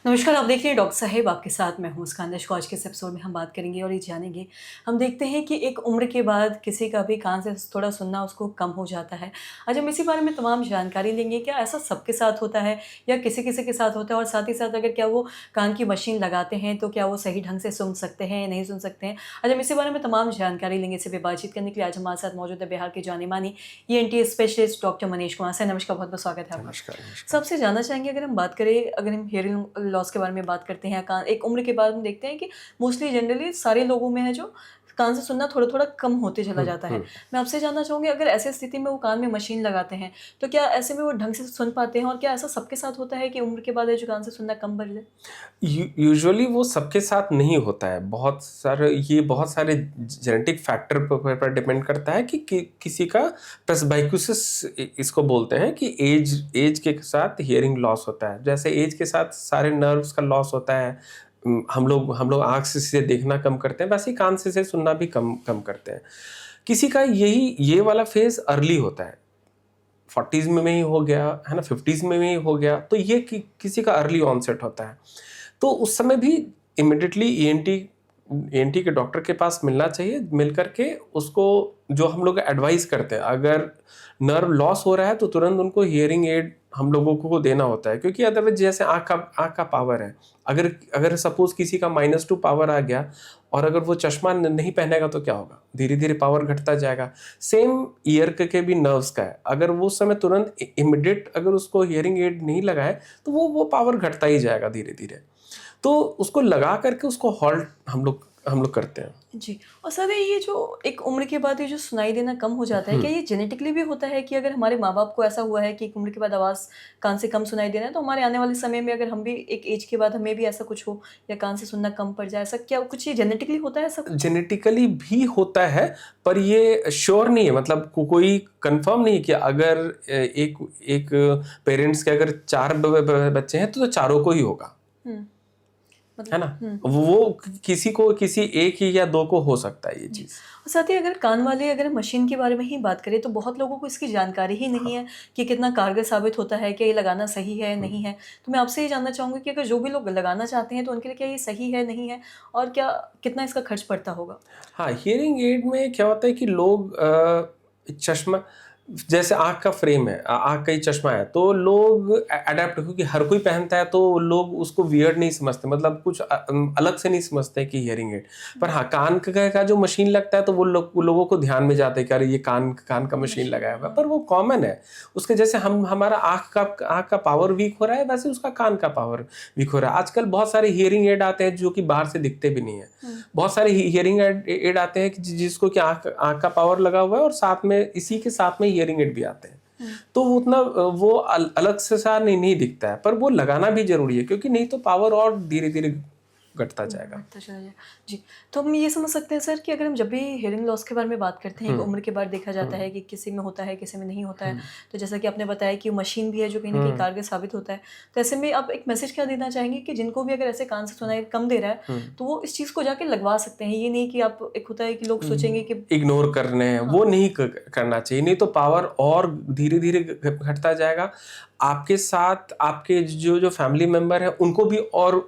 नमस्कार, आप देख रहे हैं डॉक्टर साहेब आपके साथ मैं हूँ मुस्कान दर्शकों। आज के इस एपिसोड में हम बात करेंगे और ये जानेंगे, हम देखते हैं कि एक उम्र के बाद किसी का भी कान से थोड़ा सुनना उसको कम हो जाता है। आज हम इसी बारे में तमाम जानकारी लेंगे, क्या ऐसा सबके साथ होता है या किसी-किसी के साथ होता है? और साथ ही साथ अगर क्या वो कान की मशीन लगाते हैं तो क्या वो सही ढंग से सुन सकते हैं, नहीं सुन सकते हैं? आज हम इसी बारे में तमाम जानकारी लेंगे। इसी पे बातचीत करने के लिए आज हमारे साथ मौजूद है बिहार के जाने-माने ENT specialist doctor Manish Kumar sir. नमस्कार, बहुत-बहुत स्वागत है आपका। नमस्कार, नमस्कार। सबसे जानना चाहेंगे, अगर हम बात करें, अगर हम हियरिंग लॉस के बारे में बात करते हैं, कान एक उम्र के बाद हम देखते हैं कि मोस्टली जनरली सारे लोगों में है जो कान से सुनना थोड़ा-थोड़ा कम होते चला हुँ, जाता है। हुँ। मैं आपसे जानना चाहूँगी, अगर ऐसी स्थिति में वो कान में मशीन लगाते हैं, तो क्या ऐसे में वो ढंग से सुन पाते हैं? और क्या ऐसा सबके साथ होता है कि उम्र के बाद है जो कान से सुनना कम बढ़ जाए? यूजुअली वो सबके साथ नहीं होता है। बहुत सारे जेनेटिक फैक्टर पर डिपेंड करता है कि किसी का प्रेस्बाइक्यूसिस इसको बोलते हैं कि एज के साथ हियरिंग लॉस होता है। जैसे एज के साथ सारे नर्व्स का लॉस होता है। हम लोग आँख से देखना कम करते हैं, वैसे ही कान से सुनना भी कम कम करते हैं। किसी का ये वाला फेज़ अर्ली होता है। 40s में ही हो गया, है ना? 50s में ही हो गया, तो ये किसी का अर्ली ऑनसेट होता है। तो उस समय भी इमीडिएटली ईएनटी के डॉक्टर के पास मिलना चाहिए। मिल कर के उसको जो हम लोग एडवाइस करते हैं, अगर नर्व लॉस हो रहा है तो तुरंत उनको हियरिंग एड हम लोगों को देना होता है, क्योंकि अदरवाइज जैसे आँख का पावर है, अगर अगर सपोज़ किसी का -2 पावर आ गया और अगर वो चश्मा नहीं पहनेगा तो क्या होगा? धीरे-धीरे पावर घटता जाएगा। सेम ईयर के भी नर्व्स का है, अगर वो उस समय तुरंत इमीडिएट अगर उसको हियरिंग एड नहीं लगाए तो वो पावर घटता ही जाएगा धीरे-धीरे। तो उसको लगा करके उसको हॉल्ट हम लोग करते हैं। जी। और सर, ये जो एक उम्र के बाद ये जो सुनाई देना कम हो जाता है, हुँ। क्या ये जेनेटिकली भी होता है कि अगर हमारे माँ-बाप को ऐसा हुआ है कि एक उम्र के बाद आवाज़ कान से कम सुनाई दे रहा है, तो हमारे आने वाले समय में अगर हम भी एक एज के बाद हमें भी ऐसा कुछ हो या कान से सुनना कम पड़ जाए, ऐसा क्या कुछ ये जेनेटिकली होता है ऐसा कुछ? जेनेटिकली भी होता है, पर ये श्योर नहीं है, मतलब कोई कंफर्म नहीं है कि अगर एक एक पेरेंट्स के अगर 4 ब बच्चे हैं तो चारों को ही होगा, हुँ, मतलब है ना? हुँ। वो किसी को किसी एक ही या 2 को हो सकता है ये जी। चीज़। और साथ ही अगर कान वाले, अगर मशीन के बारे में ही बात करें, तो बहुत लोगों को इसकी जानकारी ही नहीं हाँ। है कि कितना कारगर साबित होता है, क्या ये लगाना सही है, हुँ। नहीं है? तो मैं आपसे ये जानना चाहूँगी कि अगर जो भी लोग लगाना चाहते हैं, तो उनके लिए क्या ये सही है, नहीं है? और क्या कितना इसका खर्च पड़ता होगा? हाँ, हियरिंग एड में क्या होता है कि लोग चश्मा, जैसे आँख का फ्रेम है, आँख का ही चश्मा है, तो लोग अडैप्ट, क्योंकि हर कोई पहनता है तो लोग उसको वियर्ड नहीं समझते, मतलब कुछ अलग से नहीं समझते कि हियरिंग एड। पर हुँ, हाँ, कान का जो मशीन लगता है तो वो लोगों को ध्यान में जाता है कि अरे ये कान कान का मशीन मशीन, लगाया हुआ है, हाँ। पर वो कॉमन है। उसके जैसे हम हमारा आँख का पावर वीक हो रहा है, वैसे उसका कान का पावर वीक हो रहा है। आजकल बहुत सारे हियरिंग एड आते हैं जो कि बाहर से दिखते भी नहीं है। हुँ, बहुत सारे हियरिंग एड आते हैं कि जिसको कि आँख का पावर लगा हुआ है और साथ में इसी के साथ में हियरिंग एड भी आते हैं। हुँ। तो वो उतना वो अलग से सा नहीं दिखता है, पर वो लगाना भी ज़रूरी है, क्योंकि नहीं तो पावर और धीरे-धीरे घटता जाएगा। बढ़ता चला जाए। जी, तो हम ये समझ सकते हैं सर कि अगर हम जब भी हियरिंग लॉस के बारे में बात करते हैं, हुँ, एक उम्र के बाद देखा जाता हुँ, है कि किसी में होता है, किसी में नहीं होता है। हुँ, तो जैसा कि आपने बताया कि मशीन भी है जो कहीं न कहीं हुँ, कारगर साबित होता है। तो ऐसे में आप एक मैसेज क्या देना चाहेंगे कि जिनको भी अगर ऐसे कान से सुनाई कम दे रहा है, हुँ, तो वो इस चीज़ को जाके लगवा सकते हैं। ये नहीं कि आप, एक होता है कि लोग सोचेंगे कि इग्नोर करने हैं, हाँ, वो नहीं करना चाहिए, नहीं तो पावर और धीरे-धीरे घटता जाएगा। आपके साथ आपके जो फैमिली मेंबर हैं, उनको भी और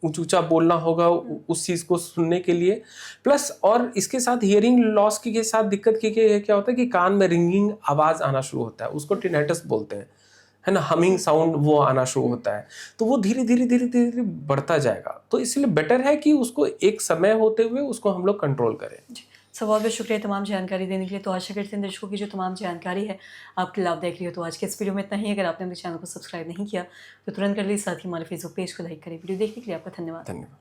ऊँचा बोलना होगा हुँ, उस चीज़ को सुनने के लिए। प्लस और इसके साथ हियरिंग लॉस के साथ दिक्कत क्या होता है कि कान में रिंगिंग आवाज़ आना शुरू होता है, उसको हुँ, टिनेटस बोलते हैं, है ना? हमिंग हुँ, साउंड वो आना शुरू हुँ। होता है। तो वो धीरे-धीरे बढ़ता जाएगा। तो इसलिए बेटर है कि उसको एक समय होते हुए उसको हम लोग कंट्रोल करें। जी, सर बहुत-बहुत शुक्रिया तमाम जानकारी देने के लिए। तो आशा करते हैं दर्शकों की जो तमाम जानकारी है आपके लाभदायक रही हो। तो आज के इस वीडियो में इतना ही। अगर आपने मेरे चैनल को सब्सक्राइब नहीं किया तो तुरंत कर लीजिए, साथ ही हमारे फेसबुक पेज को लाइक करें। वीडियो देखने के लिए आपका धन्यवाद। धन्यवाद।